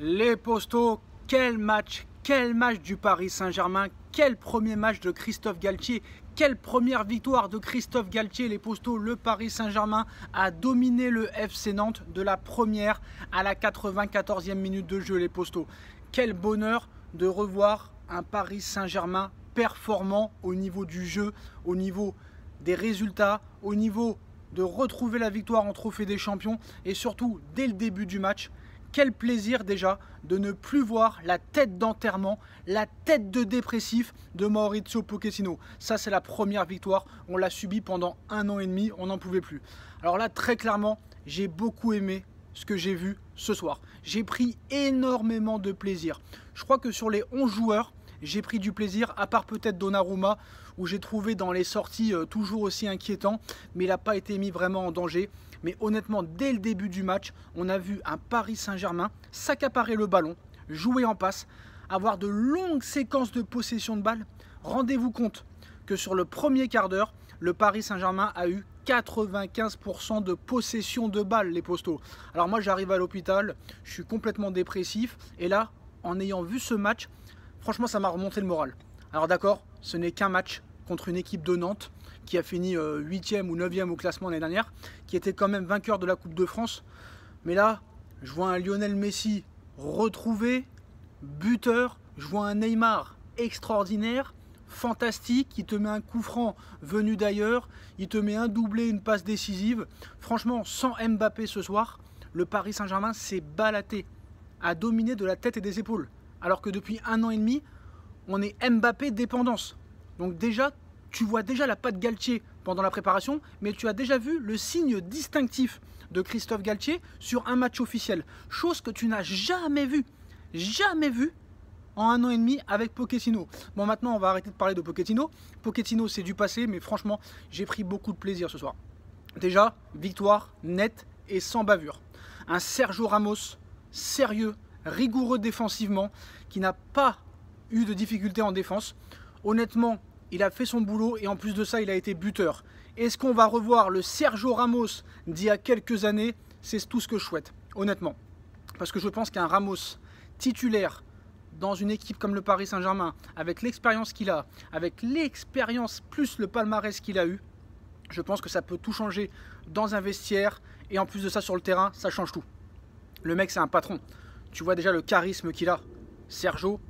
Les Postos, quel match du Paris Saint-Germain, quel premier match de Christophe Galtier, quelle première victoire de Christophe Galtier. Les Postos, le Paris Saint-Germain a dominé le FC Nantes de la première à la 94e minute de jeu. Les Postos, quel bonheur de revoir un Paris Saint-Germain performant au niveau du jeu, au niveau des résultats, au niveau de retrouver la victoire en Trophée des Champions et surtout dès le début du match. Quel plaisir déjà de ne plus voir la tête d'enterrement, la tête de dépressif de Mauricio Pochettino. Ça, c'est la première victoire. On l'a subi pendant 1 an et demi, on n'en pouvait plus. Alors là, très clairement, j'ai beaucoup aimé ce que j'ai vu ce soir. J'ai pris énormément de plaisir. Je crois que sur les 11 joueurs, j'ai pris du plaisir, à part peut-être Donnarumma, où j'ai trouvé dans les sorties toujours aussi inquiétant, mais il n'a pas été mis vraiment en danger. Mais honnêtement, dès le début du match, on a vu un Paris Saint-Germain s'accaparer le ballon, jouer en passe, avoir de longues séquences de possession de balle. Rendez-vous compte que sur le premier quart d'heure, le Paris Saint-Germain a eu 95% de possession de balle, les Postos. Alors moi, j'arrive à l'hôpital, je suis complètement dépressif. Et là, en ayant vu ce match, franchement, ça m'a remonté le moral. Alors d'accord, ce n'est qu'un match contre une équipe de Nantes qui a fini 8e ou 9e au classement l'année dernière, qui était quand même vainqueur de la Coupe de France. Mais là, je vois un Lionel Messi retrouvé, buteur, je vois un Neymar extraordinaire, fantastique, qui te met un coup franc venu d'ailleurs, il te met un doublé, une passe décisive. Franchement, sans Mbappé ce soir, le Paris Saint-Germain s'est baladé, a dominé de la tête et des épaules. Alors que depuis 1 an et demi, on est Mbappé dépendance. Donc déjà, tu vois déjà la patte Galtier pendant la préparation, mais tu as déjà vu le signe distinctif de Christophe Galtier sur un match officiel. Chose que tu n'as jamais vue en 1 an et demi avec Pochettino. Bon, maintenant, on va arrêter de parler de Pochettino. Pochettino, c'est du passé, mais franchement, j'ai pris beaucoup de plaisir ce soir. Déjà, victoire nette et sans bavure. Un Sergio Ramos sérieux, rigoureux défensivement, qui n'a pas eu de difficultés en défense. Honnêtement, il a fait son boulot et en plus de ça, il a été buteur. Est-ce qu'on va revoir le Sergio Ramos d'il y a quelques années? C'est tout ce que je souhaite, honnêtement. Parce que je pense qu'un Ramos titulaire dans une équipe comme le Paris Saint-Germain, avec l'expérience qu'il a, avec l'expérience plus le palmarès qu'il a eu, je pense que ça peut tout changer dans un vestiaire. Et en plus de ça, sur le terrain, ça change tout. Le mec, c'est un patron. Tu vois déjà le charisme qu'il a. Sergio,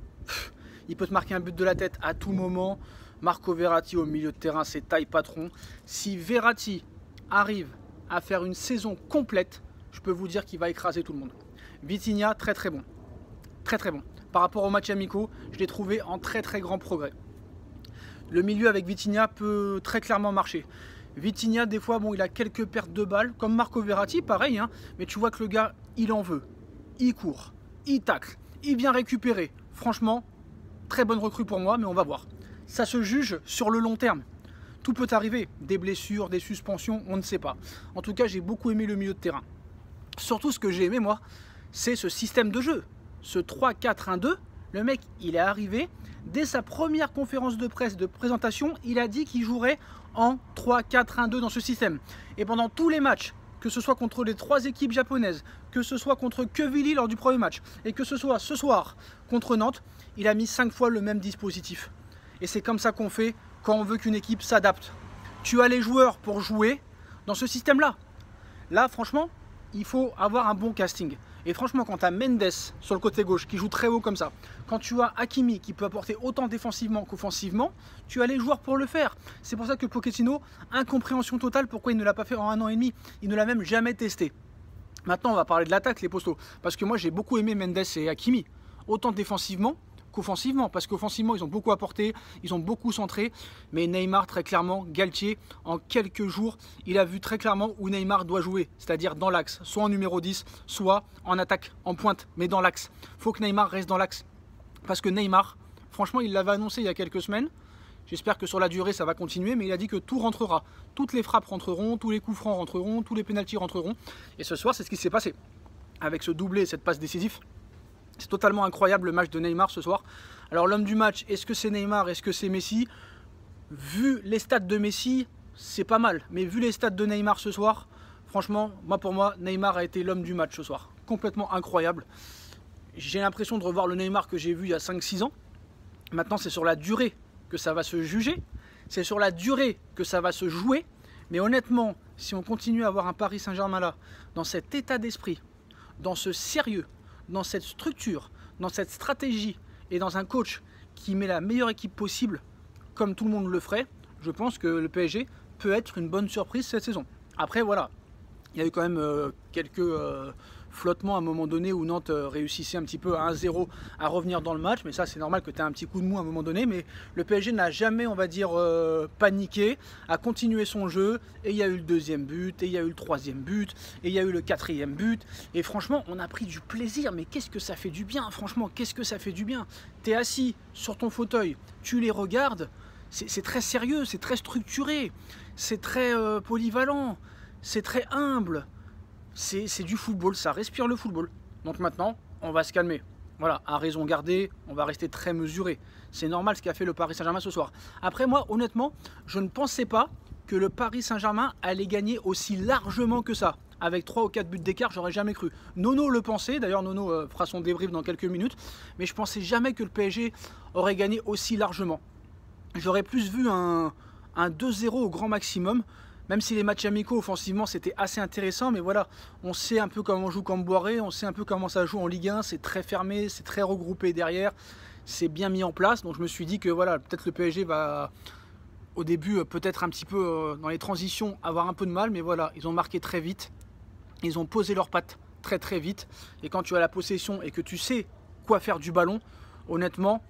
il peut te marquer un but de la tête à tout moment. Marco Verratti au milieu de terrain, c'est taille patron. Si Verratti arrive à faire une saison complète, je peux vous dire qu'il va écraser tout le monde. Vitinha, très très bon. Très très bon. Par rapport aux matchs amicaux, je l'ai trouvé en très très grand progrès. Le milieu avec Vitinha peut très clairement marcher. Vitinha, des fois, bon, il a quelques pertes de balles, comme Marco Verratti, pareil, hein, mais tu vois que le gars, il en veut. Il court, il tacle, il vient récupérer. Franchement, très bonne recrue pour moi, mais on va voir. Ça se juge sur le long terme. Tout peut arriver, des blessures, des suspensions, on ne sait pas. En tout cas, j'ai beaucoup aimé le milieu de terrain. Surtout, ce que j'ai aimé, moi, c'est ce système de jeu. Ce 3-4-1-2, le mec, il est arrivé. Dès sa première conférence de presse de présentation, il a dit qu'il jouerait en 3-4-1-2 dans ce système. Et pendant tous les matchs, que ce soit contre les 3 équipes japonaises, que ce soit contre Quevilly lors du premier match, et que ce soit ce soir contre Nantes, il a mis 5 fois le même dispositif. Et c'est comme ça qu'on fait quand on veut qu'une équipe s'adapte. Tu as les joueurs pour jouer dans ce système-là. Là, franchement, il faut avoir un bon casting. Et franchement, quand tu as Mendes sur le côté gauche qui joue très haut comme ça, quand tu as Hakimi qui peut apporter autant défensivement qu'offensivement, tu as les joueurs pour le faire. C'est pour ça que Pochettino, incompréhension totale pourquoi il ne l'a pas fait en 1 an et demi. Il ne l'a même jamais testé. Maintenant, on va parler de l'attaque, les Postos. Parce que moi, j'ai beaucoup aimé Mendes et Hakimi. Autant défensivement qu'offensivement, parce qu'offensivement ils ont beaucoup apporté, ils ont beaucoup centré, mais Neymar, très clairement, Galtier, en quelques jours, il a vu très clairement où Neymar doit jouer, c'est-à-dire dans l'axe, soit en numéro 10, soit en attaque, en pointe, mais dans l'axe. Il faut que Neymar reste dans l'axe, parce que Neymar, franchement, il l'avait annoncé il y a quelques semaines, j'espère que sur la durée ça va continuer, mais il a dit que tout rentrera, toutes les frappes rentreront, tous les coups francs rentreront, tous les pénaltys rentreront, et ce soir c'est ce qui s'est passé, avec ce doublé et cette passe décisive. C'est totalement incroyable le match de Neymar ce soir. Alors l'homme du match, est-ce que c'est Neymar, est-ce que c'est Messi? Vu les stats de Messi, c'est pas mal. Mais vu les stats de Neymar ce soir, franchement, pour moi, Neymar a été l'homme du match ce soir. Complètement incroyable. j'ai l'impression de revoir le Neymar que j'ai vu il y a 5-6 ans. Maintenant, c'est sur la durée que ça va se juger, c'est sur la durée que ça va se jouer. Mais honnêtement, si on continue à avoir un Paris Saint-Germain là, dans cet état d'esprit, dans ce sérieux, dans cette structure, dans cette stratégie et dans un coach qui met la meilleure équipe possible, comme tout le monde le ferait, je pense que le PSG peut être une bonne surprise cette saison. Après voilà, il y a eu quand même quelques flottements à un moment donné où Nantes réussissait un petit peu à 1-0 à revenir dans le match, mais ça c'est normal que tu aies un petit coup de mou à un moment donné, mais le PSG n'a jamais, on va dire, paniqué, a continué son jeu, et il y a eu le deuxième but, et il y a eu le troisième but, et il y a eu le quatrième but, et franchement on a pris du plaisir, mais qu'est-ce que ça fait du bien, franchement, qu'est-ce que ça fait du bien. Tu es assis sur ton fauteuil, tu les regardes, c'est très sérieux, c'est très structuré, c'est très polyvalent, c'est très humble. C'est du football, ça respire le football. Donc maintenant, on va se calmer. Voilà, à raison gardée, on va rester très mesuré. C'est normal ce qu'a fait le Paris Saint-Germain ce soir. Après moi, honnêtement, je ne pensais pas que le Paris Saint-Germain allait gagner aussi largement que ça. Avec 3 ou 4 buts d'écart, j'aurais jamais cru. Nono le pensait, d'ailleurs Nono fera son débrief dans quelques minutes. Mais je pensais jamais que le PSG aurait gagné aussi largement. J'aurais plus vu un 2-0 au grand maximum. Même si les matchs amicaux offensivement c'était assez intéressant, mais voilà, on sait un peu comment on joue Camboiré, on sait un peu comment ça joue en Ligue 1, c'est très fermé, c'est très regroupé derrière, c'est bien mis en place, donc je me suis dit que voilà, peut-être le PSG va au début peut-être un petit peu dans les transitions avoir un peu de mal, mais voilà, ils ont marqué très vite, ils ont posé leurs pattes très très vite, et quand tu as la possession et que tu sais quoi faire du ballon, honnêtement,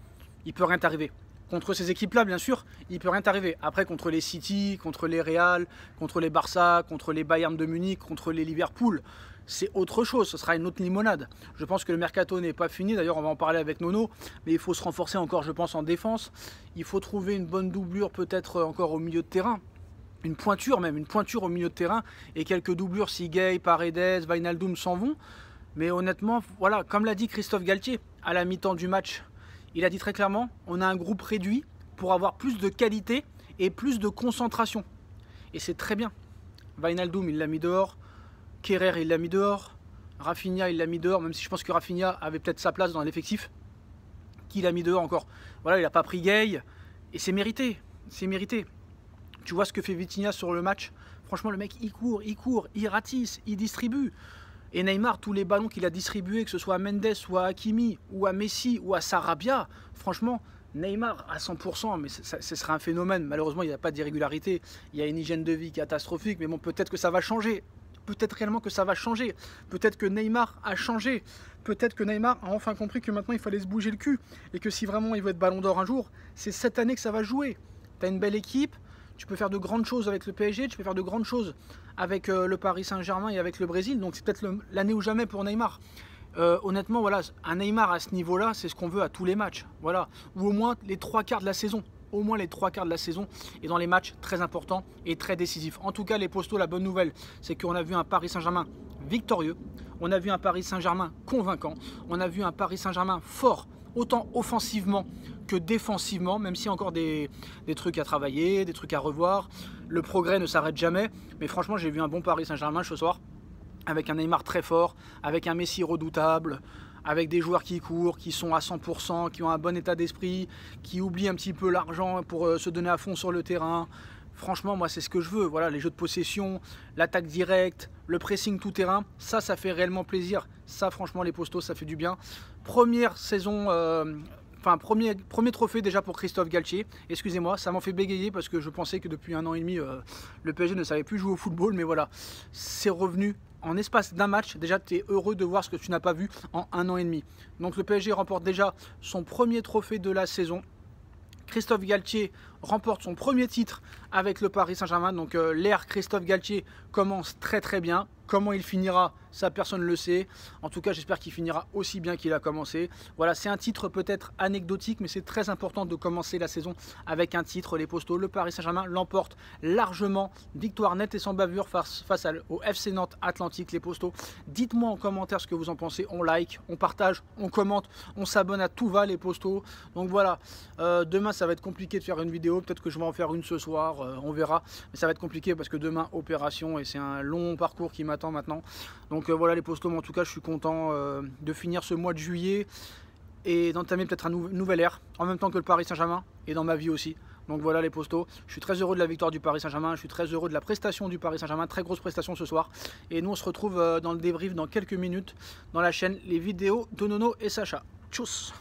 il peut rien t'arriver. Contre ces équipes-là, bien sûr, il ne peut rien t'arriver. Après, contre les City, contre les Real, contre les Barça, contre les Bayern de Munich, contre les Liverpool, c'est autre chose, ce sera une autre limonade. Je pense que le mercato n'est pas fini, d'ailleurs on va en parler avec Nono, mais il faut se renforcer encore, je pense, en défense. Il faut trouver une bonne doublure peut-être encore au milieu de terrain. Une pointure même, une pointure au milieu de terrain, et quelques doublures si Gueye, Paredes, Wijnaldum s'en vont. Mais honnêtement, voilà, comme l'a dit Christophe Galtier à la mi-temps du match, il a dit très clairement, on a un groupe réduit pour avoir plus de qualité et plus de concentration. Et c'est très bien. Wijnaldum, il l'a mis dehors. Kerrer, il l'a mis dehors. Rafinha, il l'a mis dehors, même si je pense que Rafinha avait peut-être sa place dans l'effectif. Qui l'a mis dehors encore? Voilà, il n'a pas pris Gueye. Et c'est mérité. C'est mérité. Tu vois ce que fait Vitinha sur le match? Franchement, le mec, il court, il ratisse, il distribue. Et Neymar, tous les ballons qu'il a distribués, que ce soit à Mendes ou à Hakimi, ou à Messi, ou à Sarabia, franchement, Neymar à 100%, mais ce serait un phénomène. Malheureusement, il n'y a pas d'irrégularité, il y a une hygiène de vie catastrophique, mais bon, peut-être que ça va changer. Peut-être réellement que ça va changer. Peut-être que Neymar a changé. Peut-être que Neymar a enfin compris que maintenant, il fallait se bouger le cul. Et que si vraiment il veut être ballon d'or un jour, c'est cette année que ça va jouer. Tu as une belle équipe. Tu peux faire de grandes choses avec le PSG, tu peux faire de grandes choses avec le Paris Saint-Germain et avec le Brésil. Donc c'est peut-être l'année ou jamais pour Neymar. Honnêtement, voilà, un Neymar à ce niveau-là, c'est ce qu'on veut à tous les matchs. Voilà. Ou au moins les 3 quarts de la saison. Au moins les 3 quarts de la saison. Et dans les matchs très importants et très décisifs. En tout cas, les postos, la bonne nouvelle, c'est qu'on a vu un Paris Saint-Germain victorieux. On a vu un Paris Saint-Germain convaincant. On a vu un Paris Saint-Germain fort, autant offensivement que défensivement, même s'il y a encore des trucs à travailler, des trucs à revoir. Le progrès ne s'arrête jamais, mais franchement j'ai vu un bon Paris Saint-Germain ce soir, avec un Neymar très fort, avec un Messi redoutable, avec des joueurs qui courent, qui sont à 100%, qui ont un bon état d'esprit, qui oublient un petit peu l'argent pour se donner à fond sur le terrain. Franchement, moi, c'est ce que je veux. Voilà, les jeux de possession, l'attaque directe, le pressing tout terrain, ça fait réellement plaisir. Ça, franchement, les postos, ça fait du bien. Première saison, premier trophée déjà pour Christophe Galtier. Excusez-moi, ça m'en fait bégayer parce que je pensais que depuis 1 an et demi, le PSG ne savait plus jouer au football. Mais voilà, c'est revenu en espace d'un match. Déjà, tu es heureux de voir ce que tu n'as pas vu en 1 an et demi. Donc, le PSG remporte déjà son premier trophée de la saison. Christophe Galtier remporte son premier titre avec le Paris Saint-Germain. Donc l'ère Christophe Galtier commence très très bien. Comment il finira, ça personne ne le sait. En tout cas, j'espère qu'il finira aussi bien qu'il a commencé. Voilà, c'est un titre peut-être anecdotique, mais c'est très important de commencer la saison avec un titre. Les postos, le Paris Saint-Germain l'emporte largement. Victoire nette et sans bavure face au FC Nantes Atlantique, les postos. Dites-moi en commentaire ce que vous en pensez. On like, on partage, on commente, on s'abonne à tout va, les postos. Donc voilà, demain ça va être compliqué de faire une vidéo vidéo, peut-être que je vais en faire une ce soir, on verra. Mais ça va être compliqué parce que demain, opération, et c'est un long parcours qui m'attend maintenant. Donc voilà les postos, mais en tout cas je suis content de finir ce mois de juillet et d'entamer peut-être une nouvelle ère, en même temps que le Paris Saint-Germain, et dans ma vie aussi. Donc voilà les postos, je suis très heureux de la victoire du Paris Saint-Germain, je suis très heureux de la prestation du Paris Saint-Germain, très grosse prestation ce soir. Et nous on se retrouve dans le débrief dans quelques minutes dans la chaîne Les Vidéos de Nono et Sacha. Tchuss.